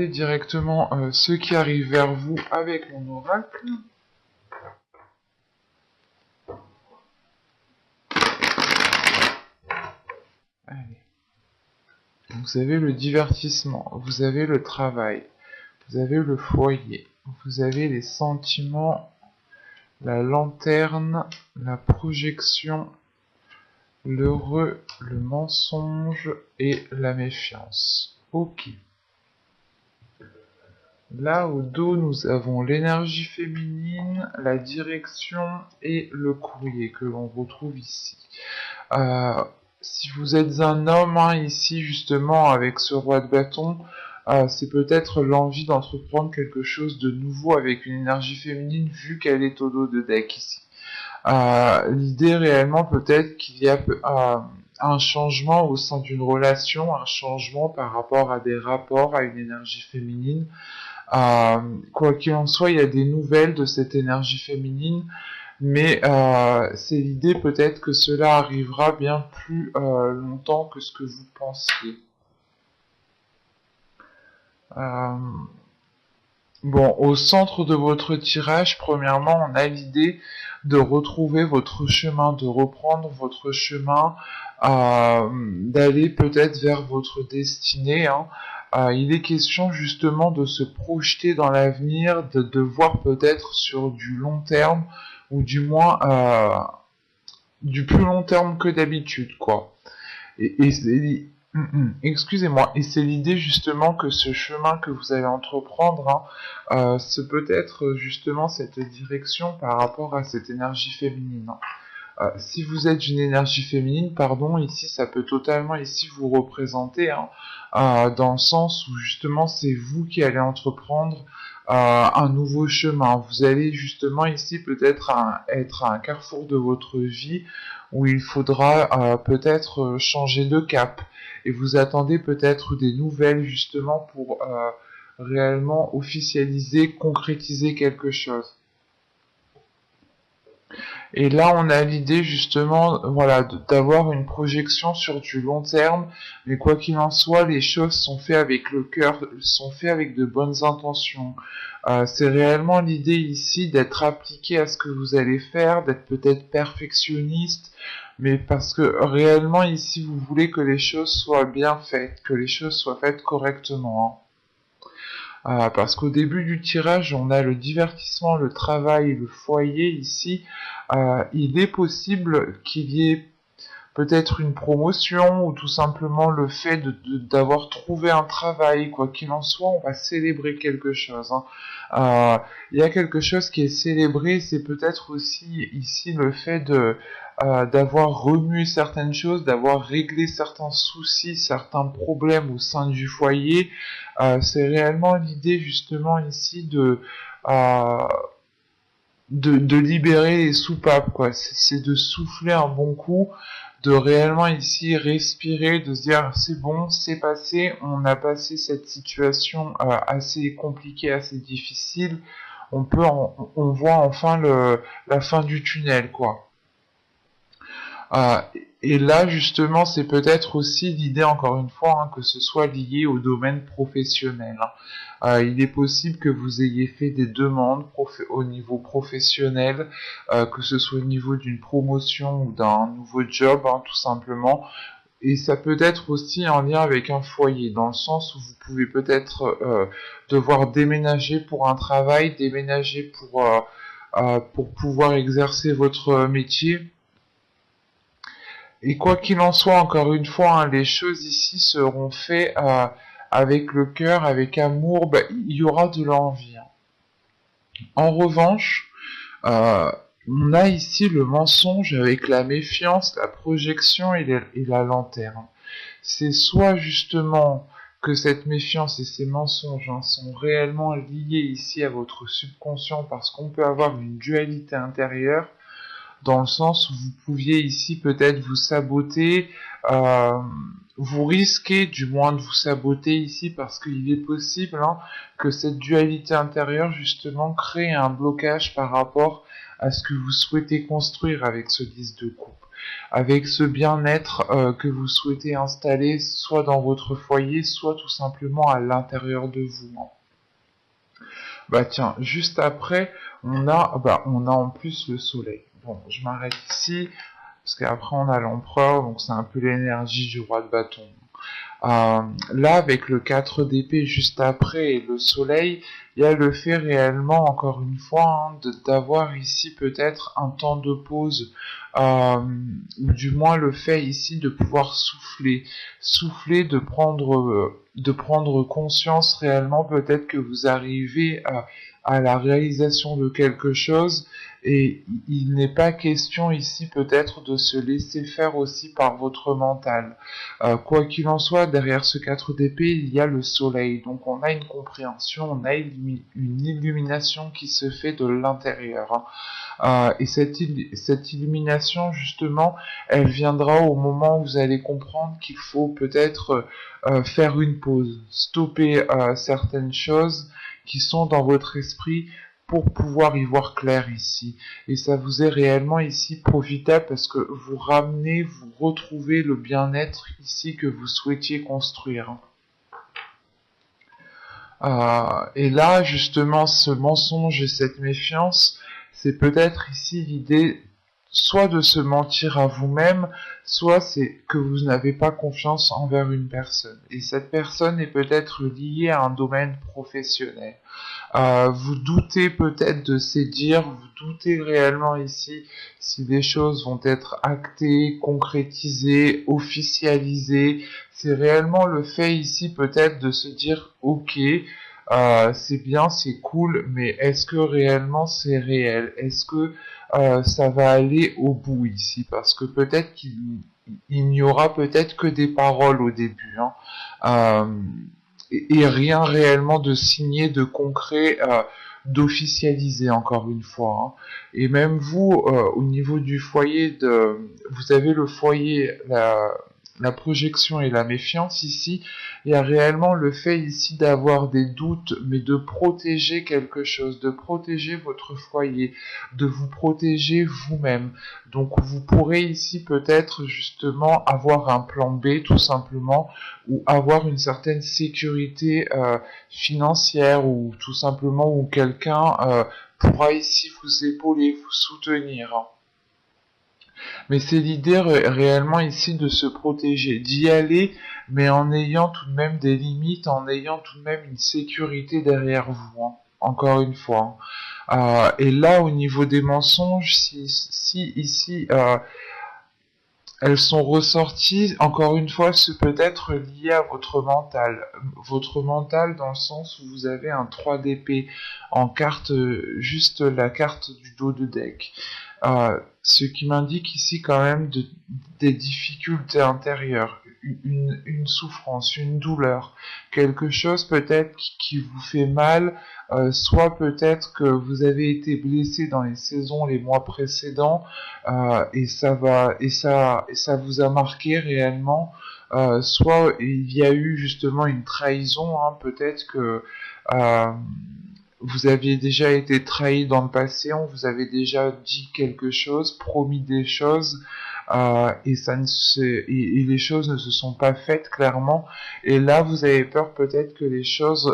Directement ceux qui arrivent vers vous avec mon oracle. Allez. Vous avez le divertissement, vous avez le travail, vous avez le foyer, vous avez les sentiments, la lanterne, la projection, l'heureux, le mensonge et la méfiance. Ok. Là, au dos, nous avons l'énergie féminine, la direction et le courrier que l'on retrouve ici. Si vous êtes un homme, ici, justement, avec ce roi de bâton, c'est peut-être l'envie d'entreprendre quelque chose de nouveau avec une énergie féminine, vu qu'elle est au dos de deck ici. L'idée réellement peut-être qu'il y a un changement au sein d'une relation, un changement par rapport à des rapports, à une énergie féminine. Quoi qu'il en soit, il y a des nouvelles de cette énergie féminine, mais c'est l'idée peut-être que cela arrivera bien plus longtemps que ce que vous pensiez. Bon, au centre de votre tirage, premièrement, on a l'idée de retrouver votre chemin, de reprendre votre chemin, d'aller peut-être vers votre destinée. Il est question justement de se projeter dans l'avenir, de voir peut-être sur du long terme, ou du moins du plus long terme que d'habitude, quoi. Et excusez-moi, et c'est l'idée justement que ce chemin que vous allez entreprendre, ce peut être justement cette direction par rapport à cette énergie féminine. Si vous êtes une énergie féminine, pardon, ici ça peut totalement ici vous représenter, dans le sens où justement c'est vous qui allez entreprendre un nouveau chemin. Vous allez justement ici peut-être être à un carrefour de votre vie où il faudra peut-être changer de cap. Et vous attendez peut-être des nouvelles justement pour réellement officialiser, concrétiser quelque chose. Et là, on a l'idée justement, voilà, d'avoir une projection sur du long terme. Mais quoi qu'il en soit, les choses sont faites avec le cœur, sont faites avec de bonnes intentions. C'est réellement l'idée ici d'être appliqué à ce que vous allez faire, d'être peut-être perfectionniste, mais parce que réellement ici, vous voulez que les choses soient bien faites, que les choses soient faites correctement. Parce qu'au début du tirage, on a le divertissement, le travail, le foyer ici. Il est possible qu'il y ait peut-être une promotion ou tout simplement le fait d'avoir trouvé un travail. Quoi qu'il en soit, on va célébrer quelque chose. Il y a quelque chose qui est célébré, c'est peut-être aussi ici le fait d'avoir remué certaines choses, d'avoir réglé certains soucis, certains problèmes au sein du foyer. C'est réellement l'idée justement ici euh, de libérer les soupapes, quoi. C'est de souffler un bon coup, de réellement ici respirer, de se dire c'est bon, c'est passé, on a passé cette situation assez compliquée, assez difficile, on voit enfin la fin du tunnel, quoi. Euh, et là, justement, c'est peut-être aussi l'idée, encore une fois, que ce soit lié au domaine professionnel. Il est possible que vous ayez fait des demandes au niveau professionnel, que ce soit au niveau d'une promotion ou d'un nouveau job, tout simplement. Et ça peut être aussi en lien avec un foyer, dans le sens où vous pouvez peut-être devoir déménager pour un travail, déménager pour pouvoir exercer votre métier. Et quoi qu'il en soit, encore une fois, les choses ici seront faites avec le cœur, avec amour, il y aura de l'envie. En revanche, euh, on a ici le mensonge avec la méfiance, la projection et la lanterne. C'est soit justement que cette méfiance et ces mensonges sont réellement liés ici à votre subconscient parce qu'on peut avoir une dualité intérieure, dans le sens où vous pouviez ici peut-être vous saboter, euh, vous risquez du moins de vous saboter ici parce qu'il est possible que cette dualité intérieure justement crée un blocage par rapport à ce que vous souhaitez construire avec ce 10 de coupe. avec ce bien-être que vous souhaitez installer soit dans votre foyer, soit tout simplement à l'intérieur de vous, hein. Bah tiens, juste après, on a en plus le soleil. Bon, je m'arrête ici, parce qu'après on a l'empereur, donc c'est un peu l'énergie du roi de bâton. Là, avec le 4 d'épée juste après et le soleil, il y a le fait réellement, encore une fois, hein, d'avoir ici peut-être un temps de pause, ou du moins le fait ici de pouvoir souffler, de prendre conscience réellement, peut-être que vous arrivez à la réalisation de quelque chose, et il n'est pas question ici peut-être de se laisser faire aussi par votre mental. Quoi qu'il en soit, derrière ce 4 d'épée, il y a le soleil. Donc on a une compréhension, on a une illumination qui se fait de l'intérieur, hein. Et cette illumination, justement, elle viendra au moment où vous allez comprendre qu'il faut peut-être faire une pause, stopper certaines choses qui sont dans votre esprit pour pouvoir y voir clair ici. Et ça vous est réellement ici profitable parce que vous ramenez, vous retrouvez le bien-être ici que vous souhaitiez construire. Et là, justement, ce mensonge et cette méfiance, c'est peut-être ici l'idée soit de se mentir à vous-même, soit c'est que vous n'avez pas confiance envers une personne. Et cette personne est peut-être liée à un domaine professionnel. Vous doutez peut-être de ces dires, vous doutez réellement ici si les choses vont être actées, concrétisées, officialisées. C'est réellement le fait ici peut-être de se dire ok, c'est bien, c'est cool, mais est-ce que réellement c'est réel? Est-ce que ça va aller au bout ici? Parce que peut-être qu'il n'y aura peut-être que des paroles au début, hein. Et rien réellement de signé, de concret, d'officialisé encore une fois, hein. Et même vous, au niveau du foyer, vous avez le foyer, la projection et la méfiance ici. Il y a réellement le fait ici d'avoir des doutes, mais de protéger quelque chose, de protéger votre foyer, de vous protéger vous-même. Donc vous pourrez ici peut-être justement avoir un plan B tout simplement, ou avoir une certaine sécurité financière, ou tout simplement où quelqu'un pourra ici vous épauler, vous soutenir. Mais c'est l'idée réellement ici de se protéger, d'y aller, mais en ayant tout de même des limites, en ayant tout de même une sécurité derrière vous, hein. Encore une fois, hein. Et là, au niveau des mensonges, si ici elles sont ressorties, encore une fois, c'est peut-être lié à votre mental. Votre mental dans le sens où vous avez un 3 d'épée en carte, juste la carte du dos de deck. Ce qui m'indique ici quand même des difficultés intérieures, une souffrance, une douleur, quelque chose peut-être qui vous fait mal, soit peut-être que vous avez été blessé dans les saisons, les mois précédents, et ça vous a marqué réellement, soit il y a eu justement une trahison, hein, peut-être que euh, vous aviez déjà été trahi dans le passé, on vous avait déjà dit quelque chose, promis des choses, et les choses ne se sont pas faites clairement, et là vous avez peur peut-être que les choses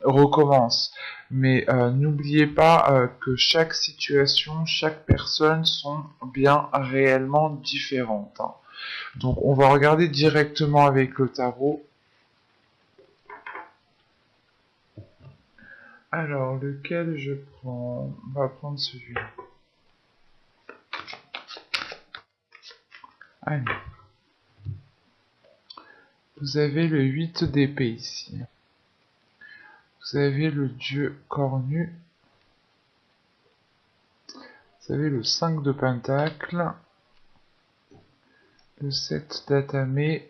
recommencent. Mais n'oubliez pas que chaque situation, chaque personne sont bien réellement différentes, hein. Donc on va regarder directement avec le tarot. Alors, lequel je prends? On va prendre celui-là. Allez. Vous avez le 8 d'épée ici. Vous avez le dieu cornu. Vous avez le 5 de pentacle. Le 7 d'atamé.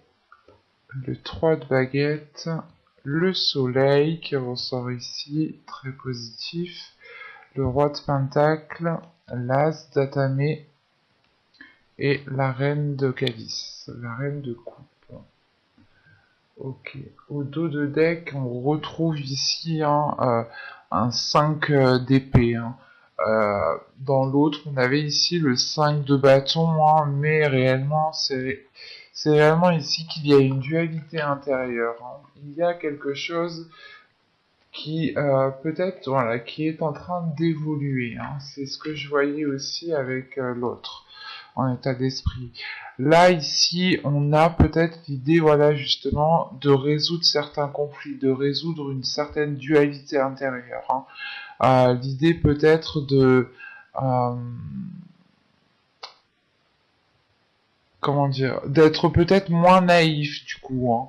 Le 3 de baguette. Le soleil qui ressort ici, très positif. Le roi de pentacle. L'as d'atamé. Et la reine de calice. La reine de coupe. Ok. Au dos de deck, on retrouve ici un 5 d'épée, hein. Dans l'autre, on avait ici le 5 de bâton, hein, mais réellement, c'est réellement ici qu'il y a une dualité intérieure, hein. Il y a quelque chose qui peut-être voilà, qui est en train d'évoluer, hein. C'est ce que je voyais aussi avec l'autre en état d'esprit. Là ici, on a peut-être l'idée voilà justement de résoudre certains conflits, de résoudre une certaine dualité intérieure, hein. L'idée peut-être de euh, comment dire, d'être peut-être moins naïf du coup, hein.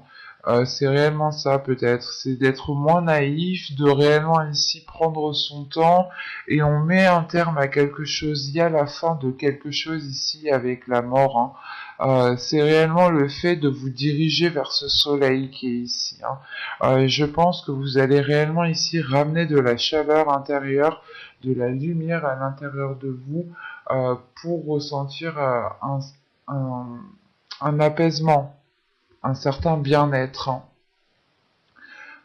C'est réellement ça peut-être, c'est d'être moins naïf, de réellement ici prendre son temps et on met un terme à quelque chose, il y a la fin de quelque chose ici avec la mort, hein. C'est réellement le fait de vous diriger vers ce soleil qui est ici, hein. Je pense que vous allez réellement ici ramener de la chaleur intérieure, de la lumière à l'intérieur de vous pour ressentir un, un apaisement, un certain bien-être, hein.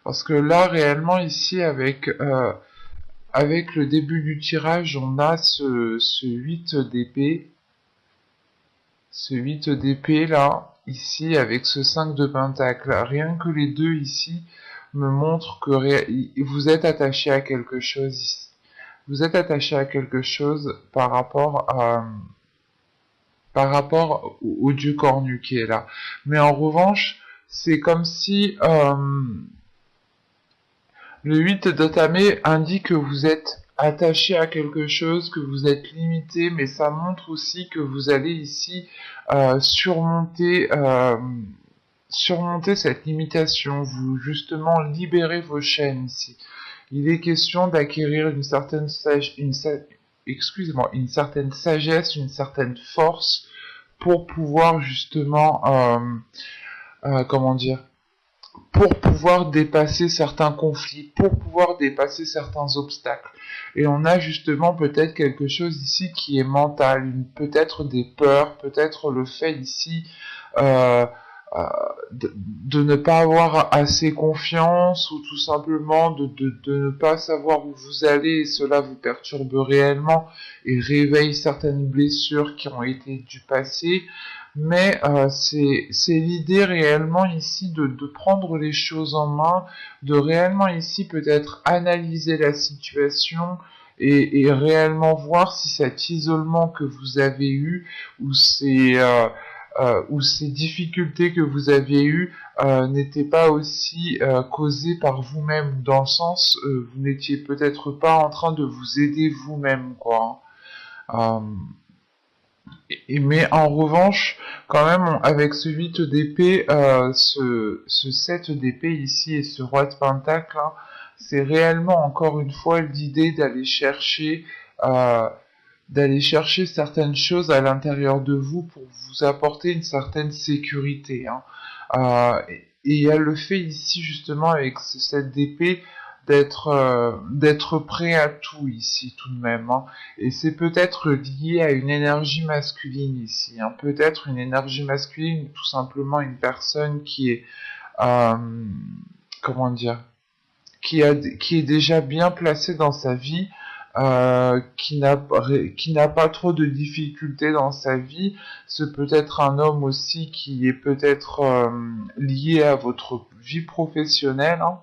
Parce que là, réellement, ici, avec le début du tirage, on a ce 8 d'épée. Ce 8 d'épée, là, ici, avec ce 5 de pentacle. Rien que les deux, ici, me montrent que vous êtes attaché à quelque chose ici. Vous êtes attaché à quelque chose par rapport au dieu cornu qui est là. Mais en revanche, c'est comme si le 8 d'Otamé indique que vous êtes attaché à quelque chose, que vous êtes limité, mais ça montre aussi que vous allez ici surmonter cette limitation, vous justement libérer vos chaînes ici. Il est question d'acquérir une certaine une certaine sagesse, une certaine force pour pouvoir justement, comment dire, pour pouvoir dépasser certains conflits, pour pouvoir dépasser certains obstacles. Et on a justement peut-être quelque chose ici qui est mental, peut-être des peurs, peut-être le fait ici euh, euh, de ne pas avoir assez confiance ou tout simplement de ne pas savoir où vous allez et cela vous perturbe réellement et réveille certaines blessures qui ont été du passé. Mais c'est l'idée réellement ici de prendre les choses en main, de réellement ici peut-être analyser la situation et réellement voir si cet isolement que vous avez eu ou ces difficultés que vous aviez eues n'étaient pas aussi causées par vous-même, dans le sens vous n'étiez peut-être pas en train de vous aider vous-même, quoi. Euh, mais en revanche, quand même, avec ce 8 d'épée, ce 7 d'épée ici et ce roi de pentacle, hein, c'est réellement encore une fois l'idée euh, d'aller chercher certaines choses à l'intérieur de vous pour vous apporter une certaine sécurité, hein. Et il y a le fait ici justement avec ce 7 d'épée d'être prêt à tout ici tout de même, hein. Et c'est peut-être lié à une énergie masculine ici, hein. Peut-être une énergie masculine ou tout simplement une personne qui est euh, comment dire, qui est déjà bien placée dans sa vie, qui n'a pas trop de difficultés dans sa vie. Ce peut être un homme aussi qui est peut-être lié à votre vie professionnelle, hein.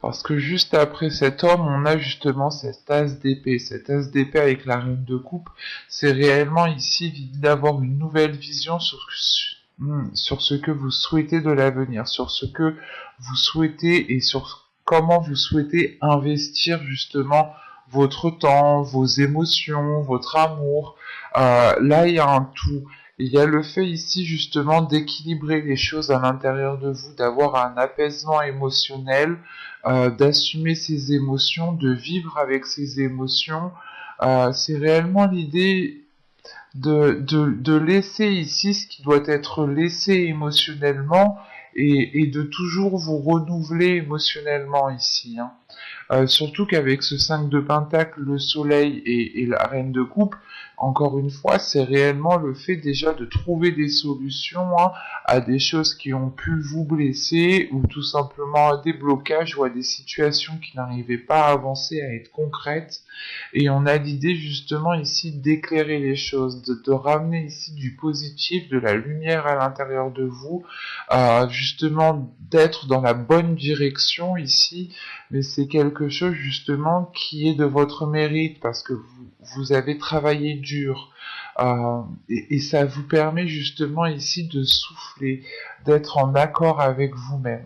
Parce que juste après cet homme, on a justement cette as d'épée. Cette as d'épée avec la reine de coupe, c'est réellement ici l'idée d'avoir une nouvelle vision sur ce que vous souhaitez de l'avenir, sur ce que vous souhaitez et sur comment vous souhaitez investir justement votre temps, vos émotions, votre amour. Là, il y a un tout. Il y a le fait ici justement d'équilibrer les choses à l'intérieur de vous, d'avoir un apaisement émotionnel, d'assumer ses émotions, de vivre avec ses émotions. C'est réellement l'idée de laisser ici ce qui doit être laissé émotionnellement et de toujours vous renouveler émotionnellement ici, hein. Surtout qu'avec ce 5 de pentacle, le soleil et la reine de coupe, encore une fois, c'est réellement le fait déjà de trouver des solutions à des choses qui ont pu vous blesser ou tout simplement à des blocages ou à des situations qui n'arrivaient pas à avancer, à être concrètes. Et on a l'idée justement ici d'éclairer les choses, de ramener ici du positif, de la lumière à l'intérieur de vous, justement d'être dans la bonne direction ici, mais c'est quelque chose justement qui est de votre mérite parce que vous avez travaillé dur. Et ça vous permet justement ici de souffler, d'être en accord avec vous-même,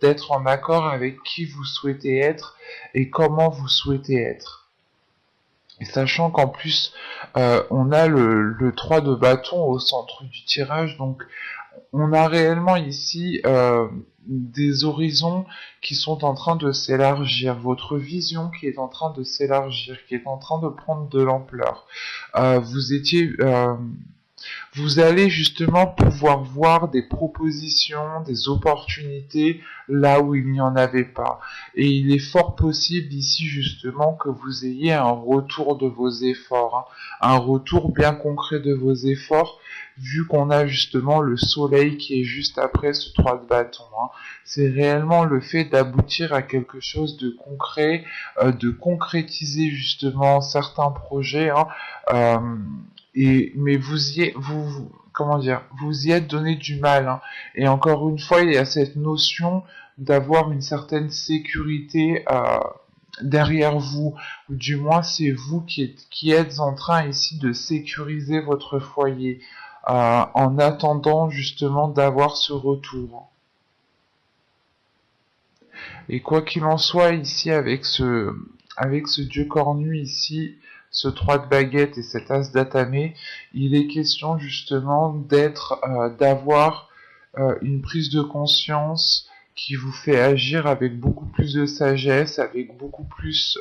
d'être en accord avec qui vous souhaitez être et comment vous souhaitez être. Et sachant qu'en plus, on a le 3 de bâton au centre du tirage, donc on a réellement ici des horizons qui sont en train de s'élargir, votre vision qui est en train de s'élargir, qui est en train de prendre de l'ampleur. Vous allez justement pouvoir voir des propositions, des opportunités là où il n'y en avait pas. Et il est fort possible ici justement que vous ayez un retour de vos efforts, un retour bien concret de vos efforts, vu qu'on a justement le soleil qui est juste après ce 3 de bâton. C'est réellement le fait d'aboutir à quelque chose de concret, de concrétiser justement certains projets. Mais vous y êtes donné du mal. Et encore une fois, il y a cette notion d'avoir une certaine sécurité derrière vous, ou du moins c'est vous qui êtes en train ici de sécuriser votre foyer en attendant justement d'avoir ce retour. Et quoi qu'il en soit ici avec ce dieu cornu ici, ce 3 de baguette et cet as d'atamé, il est question justement d'avoir une prise de conscience qui vous fait agir avec beaucoup plus de sagesse, avec beaucoup plus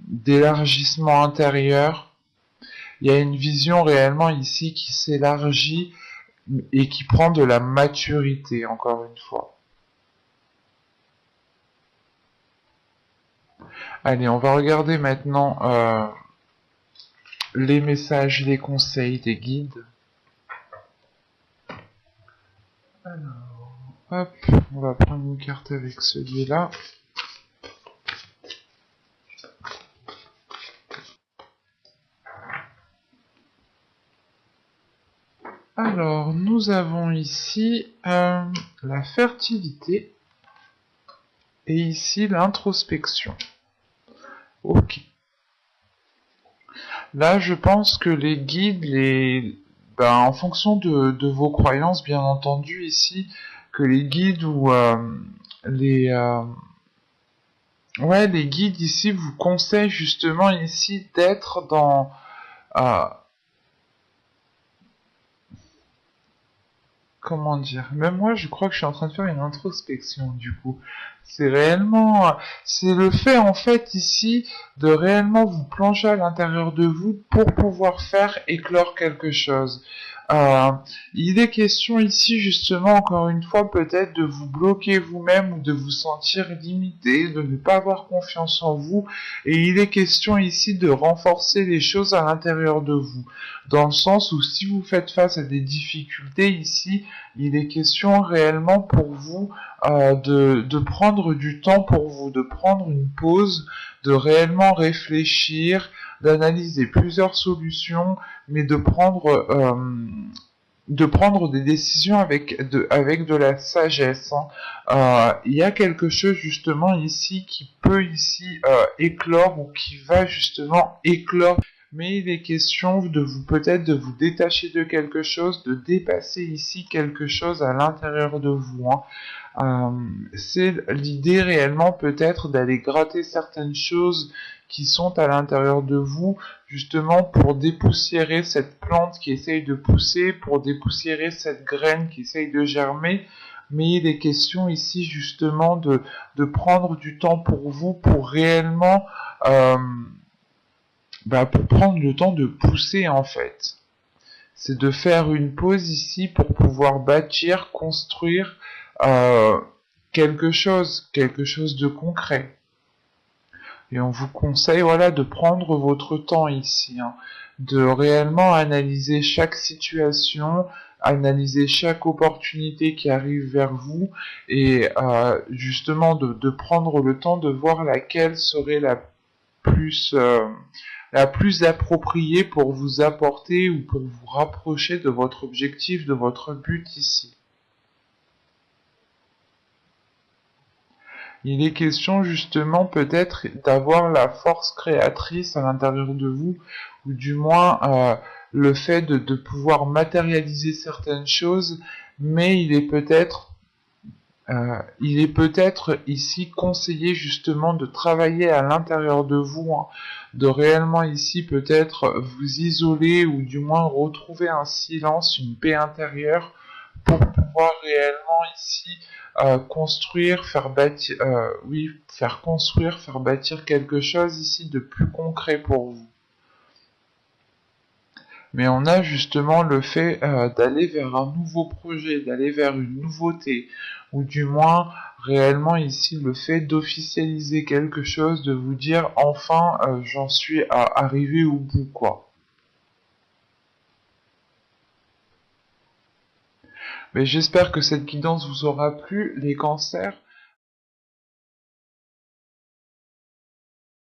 d'élargissement intérieur. Il y a une vision réellement ici qui s'élargit et qui prend de la maturité, encore une fois. Allez, on va regarder maintenant les messages, les conseils des guides. Alors, hop, on va prendre une carte avec celui-là. Alors, nous avons ici la fertilité et ici l'introspection. Ok. Là, je pense que les guides, en fonction de vos croyances, bien entendu, ici, que les guides ou les guides ici vous conseillent justement ici d'être dans comment dire, même moi je crois que je suis en train de faire une introspection du coup. C'est le fait en fait ici de réellement vous plonger à l'intérieur de vous pour pouvoir faire éclore quelque chose. Euh, il est question ici justement encore une fois peut-être de vous bloquer vous-même ou de vous sentir limité, de ne pas avoir confiance en vous, et il est question ici de renforcer les choses à l'intérieur de vous, dans le sens où si vous faites face à des difficultés ici, il est question réellement pour vous de prendre du temps pour vous, de prendre une pause, de réellement réfléchir, d'analyser plusieurs solutions, mais de prendre des décisions avec de la sagesse. Il y a quelque chose justement ici qui peut ici éclore ou qui va justement éclore. Mais il est question de vous peut-être de vous détacher de quelque chose, de dépasser ici quelque chose à l'intérieur de vous. C'est l'idée réellement peut-être d'aller gratter certaines choses qui sont à l'intérieur de vous, justement pour dépoussiérer cette plante qui essaye de pousser, pour dépoussiérer cette graine qui essaye de germer. Mais il est question ici justement de prendre du temps pour vous, pour réellement pour prendre le temps de pousser en fait. C'est de faire une pause ici pour pouvoir bâtir, construire quelque chose de concret. Et on vous conseille, voilà, de prendre votre temps ici, hein, de réellement analyser chaque situation, analyser chaque opportunité qui arrive vers vous et justement de prendre le temps de voir laquelle serait plus, euh, la plus appropriée pour vous apporter ou pour vous rapprocher de votre objectif, de votre but ici. Il est question justement peut-être d'avoir la force créatrice à l'intérieur de vous, ou du moins le fait de pouvoir matérialiser certaines choses, mais il est peut-être ici conseillé justement de travailler à l'intérieur de vous, hein, de réellement ici peut-être vous isoler ou du moins retrouver un silence, une paix intérieure pour pouvoir réellement ici construire, faire bâtir, oui, faire construire, faire bâtir quelque chose ici de plus concret pour vous. Mais on a justement le fait d'aller vers un nouveau projet, d'aller vers une nouveauté, ou du moins réellement ici le fait d'officialiser quelque chose, de vous dire enfin j'en suis arrivé au bout quoi. Mais j'espère que cette guidance vous aura plu, les cancers.